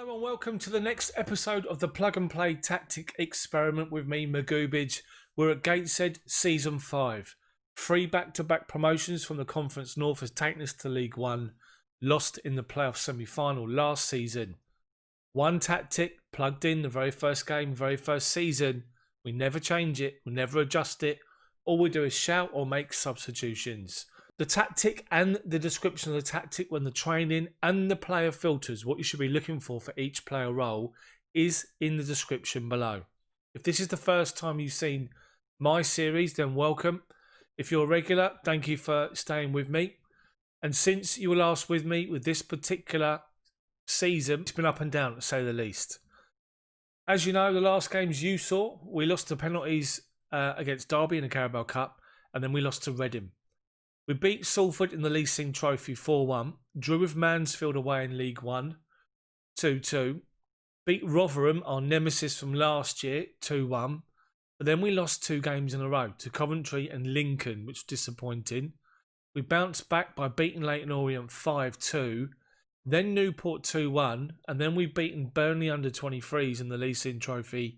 Hello and welcome to the next episode of the Plug and Play Tactic Experiment with me, Magoobage. We're at Gateshead Season 5. 3 back-to-back promotions from the Conference North has taken us to League One, lost in the playoff semi-final last season. One tactic, plugged in the very first game, very first season. We never change it, we never adjust it. All we do is shout or make substitutions. The tactic and the description of the tactic when the training and the player filters, what you should be looking for each player role, is in the description below. If this is the first time you've seen my series, then welcome. If you're a regular, thank you for staying with me. And since you were last with me with this particular season, it's been up and down to say the least. As you know, the last games you saw, we lost to penalties against Derby in the Carabao Cup, and then we lost to Reading. We beat Salford in the Leasing Trophy 4-1, drew with Mansfield away in League One 2-2, beat Rotherham, our nemesis from last year, 2-1, but then we lost 2 games in a row to Coventry and Lincoln, which was disappointing. We bounced back by beating Leyton Orient 5-2, then Newport 2-1, and then we've beaten Burnley under-23s in the Leasing Trophy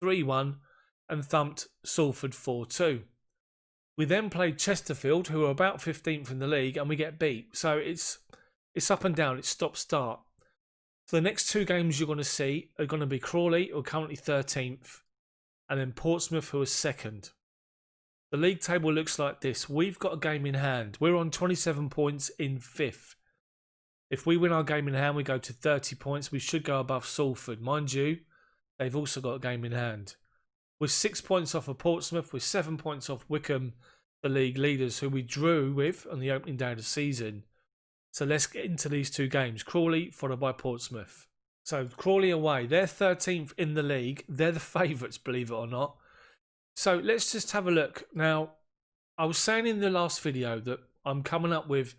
3-1 and thumped Salford 4-2. We then played Chesterfield, who are about 15th in the league, and we get beat. So it's up and down. It's stop-start. So the next 2 games you're going to see are going to be Crawley, who are currently 13th, and then Portsmouth, who are 2nd. The league table looks like this. We've got a game in hand. We're on 27 points in 5th. If we win our game in hand, we go to 30 points. We should go above Salford. Mind you, they've also got a game in hand. We're 6 points off of Portsmouth. We're 7 points off Wickham, the league leaders, who we drew with on the opening day of the season. So let's get into these 2 games. Crawley followed by Portsmouth. So Crawley away. They're 13th in the league. They're the favourites, believe it or not. So let's just have a look. Now, I was saying in the last video that I'm coming up with,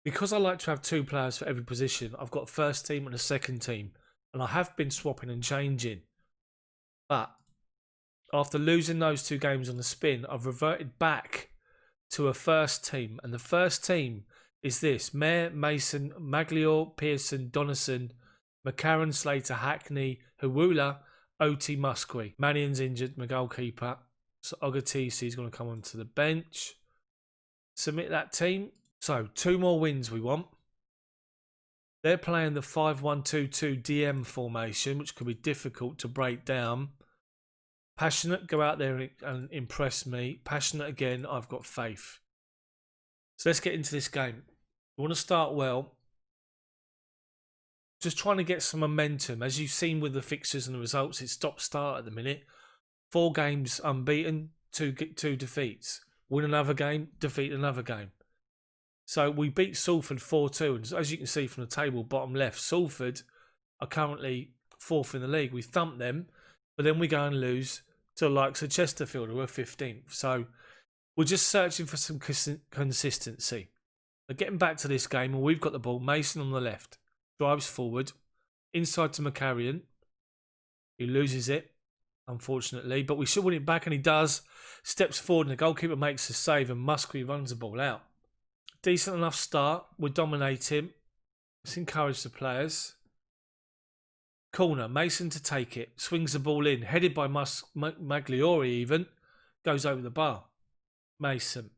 because I like to have 2 players for every position, I've got a first team and a second team. And I have been swapping and changing. But after losing those 2 games on the spin, I've reverted back to a first team. And the first team is this: Mayer, Mason, Magliore, Pearson, Donison, McCarran, Slater, Hackney, Hawula, Oti, Musqui. Mannion's injured, my goalkeeper. So Ogatisi is going to come onto the bench. Submit that team. So 2 more wins we want. They're playing the 5-1-2-2 DM formation, which could be difficult to break down. Passionate, go out there and impress me. Passionate again, I've got faith. So let's get into this game. We want to start well. Just trying to get some momentum. As you've seen with the fixtures and the results, it's stop-start at the minute. 4 games unbeaten, 2 defeats. Win another game, defeat another game. So we beat Salford 4-2. And as you can see from the table, bottom left, Salford are currently 4th in the league. We thumped them, but then we go and lose to the likes of Chesterfield, who are 15th. So we're just searching for some consistency. But getting back to this game, and we've got the ball. Mason on the left drives forward, inside to McCarran. He loses it, unfortunately, but we should win it back, and he does. Steps forward, and the goalkeeper makes a save, and Musqui runs the ball out. Decent enough start. We're dominating. Let's encourage the players. Corner, Mason to take it, swings the ball in, headed by Magliore even, goes over the bar. Mason,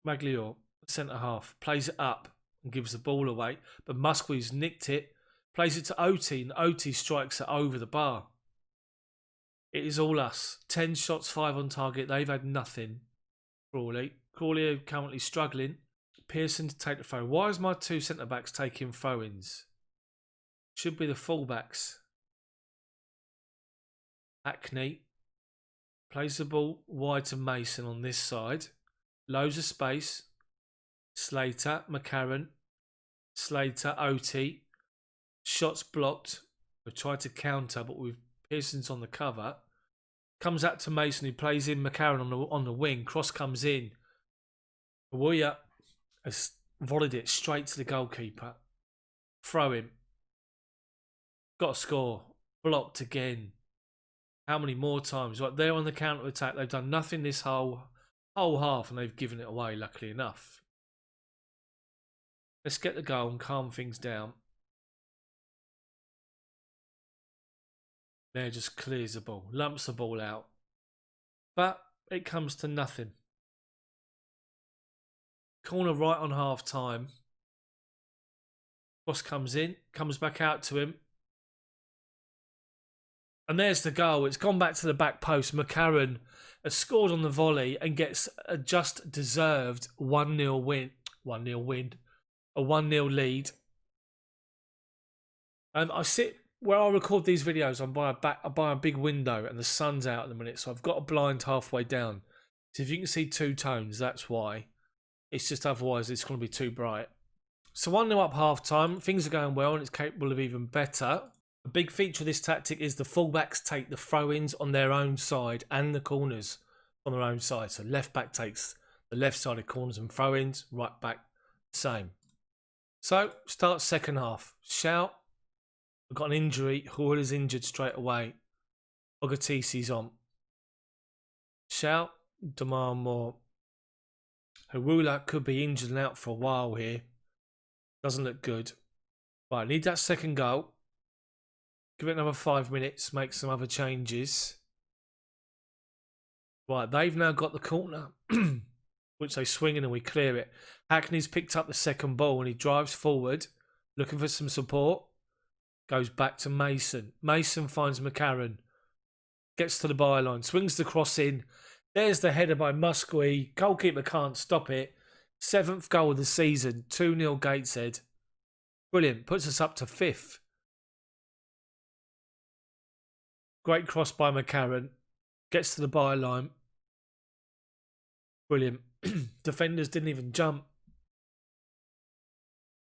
Magliore, centre half, plays it up and gives the ball away, but Musqui's nicked it, plays it to Oti, and Oti strikes it over the bar. It is all us. 10 shots, 5 on target. They've had nothing. Crawley are currently struggling. Pearson to take the throw. Why is my 2 centre-backs taking throw-ins? Should be the fullbacks. Hackney plays the ball wide to Mason on this side. Loads of space. Slater, McCarran, Slater, Oti. Shots blocked. We've tried to counter, but with Pearson's on the cover. Comes out to Mason, who plays in McCarran on the wing. Cross comes in. Hawula has volleyed it straight to the goalkeeper. Throw him. Got to score. Blocked again. How many more times? Right, they're on the counter attack. They've done nothing this whole half, and they've given it away, luckily enough. Let's get the goal and calm things down. There just clears the ball, lumps the ball out. But it comes to nothing. Corner right on half time. Cross comes in, comes back out to him. And there's the goal. It's gone back to the back post. McCarron has scored on the volley and gets a just deserved 1-0 win. 1-0 win. A 1-0 lead. I sit where I record these videos. I buy a big window and the sun's out at the minute, so I've got a blind halfway down. So if you can see two tones, that's why. It's just otherwise it's going to be too bright. So 1-0 up half time. Things are going well and it's capable of even better. A big feature of this tactic is the fullbacks take the throw-ins on their own side and the corners on their own side. So left back takes the left side of corners and throw-ins, right back same. So start second half. Shout. We've got an injury. Hall is injured straight away. Ogatisi's on. Shout. Demand more. Harula could be injured and out for a while here. Doesn't look good. Right, need that second goal. Give it another 5 minutes. Make some other changes. Right, they've now got the corner, which they swing in and we clear it. Hackney's picked up the second ball and he drives forward, looking for some support. Goes back to Mason. Mason finds McCarron. Gets to the byline. Swings the cross in. There's the header by Muskie. Goalkeeper can't stop it. 7th goal of the season. 2-0 Gateshead. Brilliant. Puts us up to 5th. Great cross by McCarron. Gets to the byline. Brilliant. Defenders didn't even jump.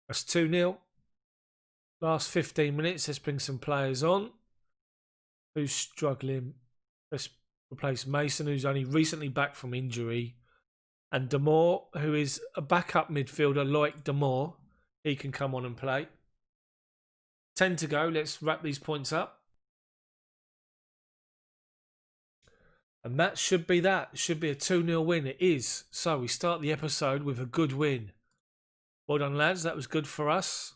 That's 2-0. Last 15 minutes. Let's bring some players on. Who's struggling? Let's replace Mason, who's only recently back from injury. And Damore, who is a backup midfielder like Damore. He can come on and play. 10 to go. Let's wrap these points up. And that should be that. It should be a 2-0 win. It is. So we start the episode with a good win. Well done, lads. That was good for us.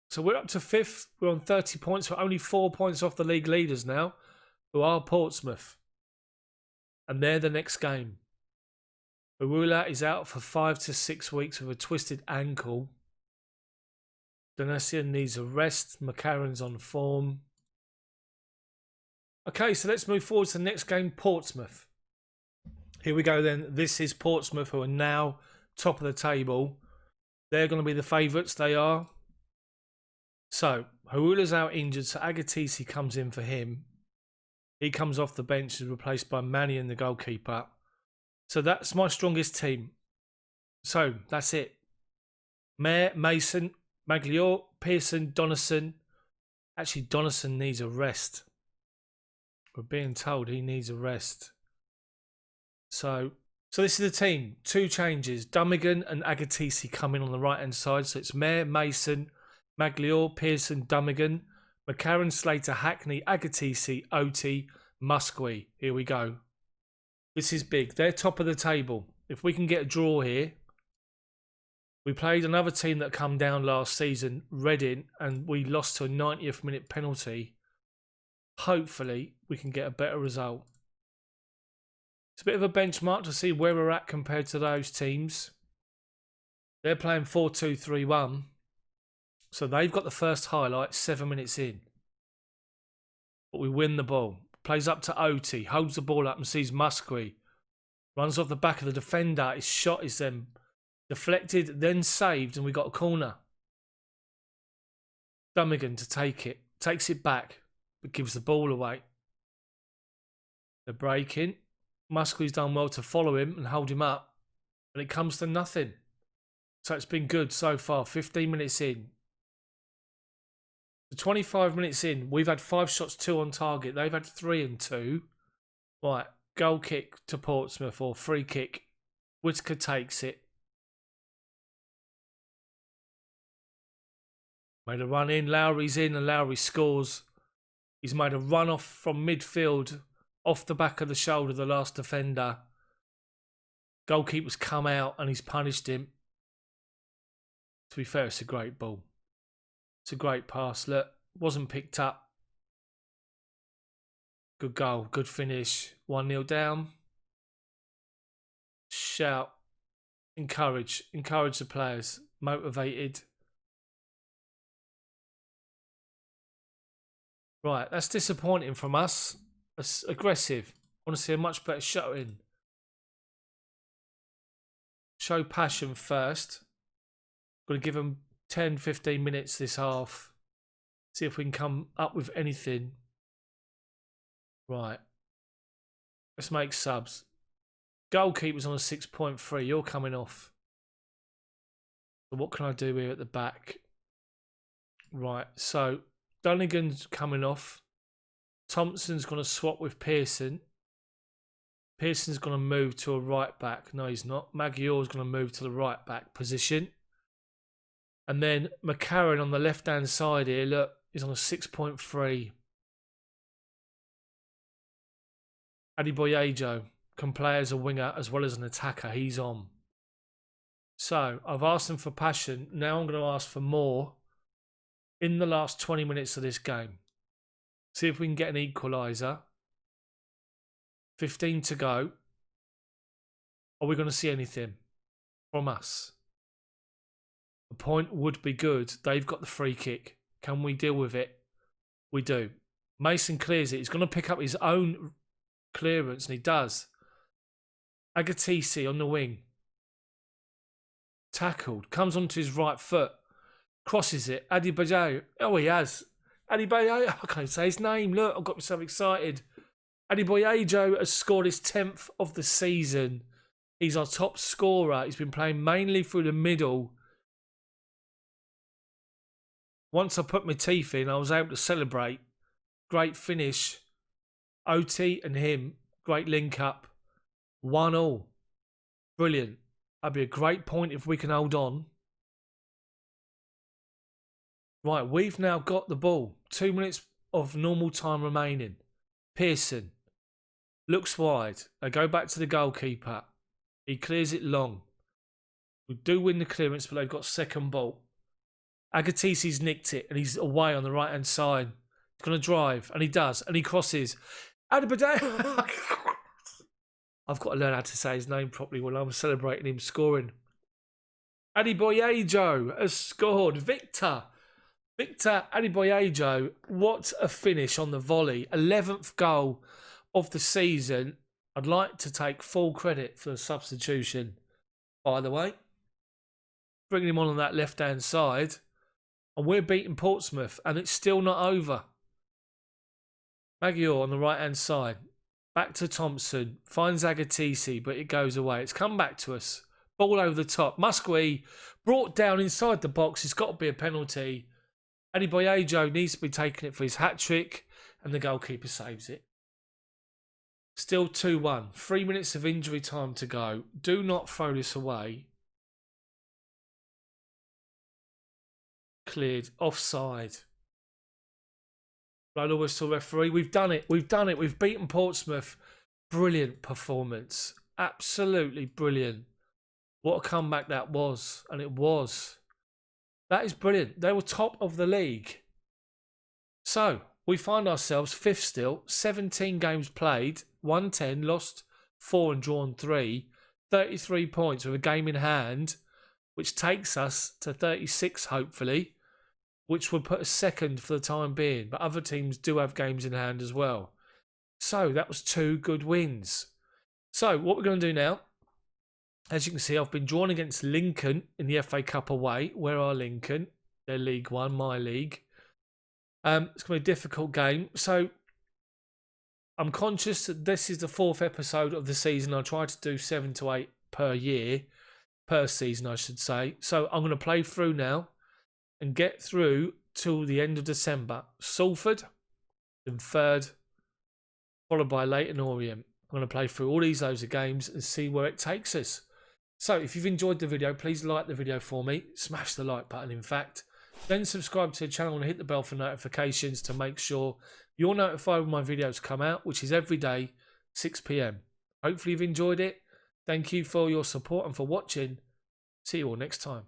So we're up to 5th. We're on 30 points. We're only 4 points off the league leaders now, who are Portsmouth. And they're the next game. Harula is out for 5 to 6 weeks with a twisted ankle. Donesian needs a rest. McCarron's on form. Okay, so let's move forward to the next game, Portsmouth. Here we go then. This is Portsmouth, who are now top of the table. They're going to be the favourites, they are. So, Harula's out injured, so Agatisi comes in for him. He comes off the bench and is replaced by Mannion, the goalkeeper. So that's my strongest team. So, that's it. Mayer, Mason, Magliore, Pearson, Donison. Actually, Donison needs a rest. We're being told he needs a rest. So this is the team. 2 changes. Dummigan and Agatisi come in on the right-hand side. So it's Mayer, Mason, Magliore, Pearson, Dummigan, McCarron, Slater, Hackney, Agatisi, Oti, Muskie. Here we go. This is big. They're top of the table. If we can get a draw here. We played another team that come down last season, Reading, and we lost to a 90th minute penalty. Hopefully, we can get a better result. It's a bit of a benchmark to see where we're at compared to those teams. They're playing 4-2-3-1. So they've got the first highlight 7 minutes in. But we win the ball. Plays up to Oti. Holds the ball up and sees Muskie. Runs off the back of the defender. His shot is then deflected, then saved, and we got a corner. Dummigan to take it. Takes it back. But gives the ball away. They're breaking. Muskie's done well to follow him and hold him up. And it comes to nothing. So it's been good so far. 15 minutes in. So 25 minutes in. We've had 5 shots, 2 on target. They've had 3 and 2. Right. Goal kick to Portsmouth or free kick. Whitaker takes it. Made a run in. Lowry's in and Lowry scores. He's made a run off from midfield, off the back of the shoulder of the last defender. Goalkeeper's come out and he's punished him. To be fair, it's a great ball. It's a great pass. Look, wasn't picked up. Good goal, good finish. 1-0 down. Shout. Encourage the players. Motivated. Right, that's disappointing from us. That's aggressive. I want to see a much better showing. Show passion first. Got to give them 10-15 minutes this half. See if we can come up with anything. Right. Let's make subs. Goalkeeper's on a 6.3. You're coming off. So what can I do here at the back? Right. So Dunnigan's coming off. Thompson's going to swap with Pearson. Pearson's going to move to a right back. No, he's not. Maguire's going to move to the right back position. And then McCarron on the left-hand side here, look, he's on a 6.3. Adebayo can play as a winger as well as an attacker. He's on. So I've asked them for passion. Now I'm going to ask for more in the last 20 minutes of this game. See if we can get an equaliser. 15 to go. Are we going to see anything from us? A point would be good. They've got the free kick. Can we deal with it? We do. Mason clears it. He's going to pick up his own clearance, and he does. Agatisi on the wing. Tackled. Comes onto his right foot. Crosses it. Adebayo. Oh, he has. Adebayo. I can't say his name. Look, I've got myself excited. Adebayo has scored his 10th of the season. He's our top scorer. He's been playing mainly through the middle. Once I put my teeth in, I was able to celebrate. Great finish. OT and him. Great link up. 1-1. Brilliant. That'd be a great point if we can hold on. Right, we've now got the ball. 2 minutes of normal time remaining. Pearson. Looks wide. They go back to the goalkeeper. He clears it long. We do win the clearance, but they've got second ball. Agatisi's nicked it, and he's away on the right-hand side. He's going to drive, and he does, and he crosses. Adebayo! I've got to learn how to say his name properly when I'm celebrating him scoring. Adebayo has scored. Victor Adebayo. What a finish on the volley. 11th goal of the season. I'd like to take full credit for the substitution, by the way. Bringing him on that left-hand side. And we're beating Portsmouth, and it's still not over. Maguire on the right-hand side. Back to Thompson. Finds Agatisi, but it goes away. It's come back to us. Ball over the top. Musqui brought down inside the box. It's got to be a penalty. Adebayo needs to be taking it for his hat-trick, and the goalkeeper saves it. Still 2-1. 3 minutes of injury time to go. Do not throw this away. Cleared. Offside. Blow the whistle, referee. We've done it. We've done it. We've beaten Portsmouth. Brilliant performance. Absolutely brilliant. What a comeback that was. And it was. That is brilliant. They were top of the league. So, we find ourselves fifth still. 17 games played. 110, lost 4 and drawn 3. 33 points with a game in hand, which takes us to 36, hopefully, which will put us second for the time being. But other teams do have games in hand as well. So, that was 2 good wins. So, what we're going to do now, as you can see, I've been drawn against Lincoln in the FA Cup away. Where are Lincoln? They're League One, my league. It's going to be a difficult game. So, I'm conscious that this is the 4th episode of the season. I try to do 7 to 8 per year. Per season, I should say. So, I'm going to play through now and get through till the end of December. Salford, then 3rd, followed by Leyton Orient. I'm going to play through all these loads of games and see where it takes us. So, if you've enjoyed the video, please like the video for me. Smash the like button, in fact. Then subscribe to the channel and hit the bell for notifications to make sure you're notified when my videos come out, which is every day, 6 PM. Hopefully you've enjoyed it. Thank you for your support and for watching. See you all next time.